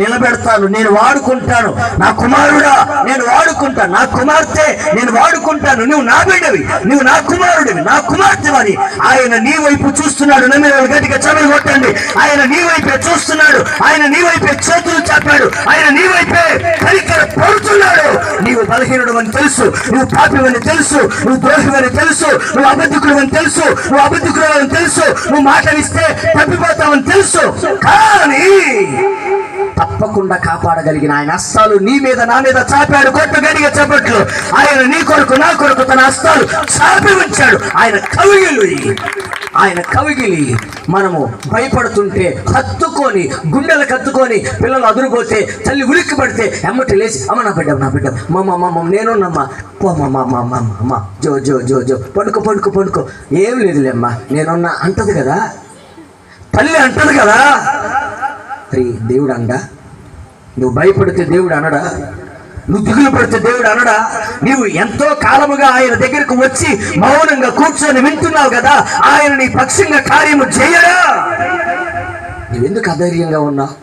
నిలబెడతాను, నేను వాడుకుంటాను. నా కుమారుడా నేను వాడుకుంటాను, నా కుమార్తె నేను వాడుకుంటాను. నువ్వు నా బిడ్డవి, నువ్వు నా కుమారుడివి, నా కుమార్తెవని ఆయన నీ వైపు చూస్తున్నాడు. నమ్మిన గట్టిగా చదువు కొట్టండి. ఆయన నీ వైపే చూస్తున్నాడు, ఆయన నీ వైపే చేతులు చాపాడు, ఆయన నీ వైపే కనికర పడుతున్నాడు. నీవు బలహీనుడు అని తెలుసు, నువ్వు పాపివని తెలుసు, నువ్వు ద్రోహివని తెలుసు, నువ్వు అబద్ధికుడు అని తెలుసు, నువ్వు అబద్ధికుడు అని తెలుసు, నువ్వు మాటలిస్తే తప్పిపోతావని తెలుసు. కానీ తప్పకుండా కాపాడగలిగిన ఆయన హస్తాలు నీ మీద నా మీద చాపాడు. కొట్టు గడిగా చెప్పట్లు. ఆయన నీ కొరకు నా కొరకు తన హస్తాలు చాపి ఉంచాడు. ఆయన కవిగిలి మనము భయపడుతుంటే హత్తుకొని గుండెలకు హత్తుకొని పిల్లలు అదురుపోతే తల్లి ఉలిక్కి పడితే ఎమ్మటి లేచి అమ్మ నా బిడ్డ మమ్మ నేనున్నమ్మా పో అమ్మ జో జో జో జో పడుకో ఏం లేదులేమ్మా నేనున్నా అంటది కదా, తల్లి అంటది కదా. మరి దేవుడు అండా? నువ్వు భయపడితే దేవుడు అనడా? నువ్వు దిగులు పడితే దేవుడు అనడా? నీవు ఎంతో కాలముగా ఆయన దగ్గరకు వచ్చి మౌనంగా కూర్చొని వింటున్నావు కదా, ఆయన నీ పక్షంగా కార్యము చేయడా? నువ్వెందుకు అధైర్యంగా ఉన్నావు?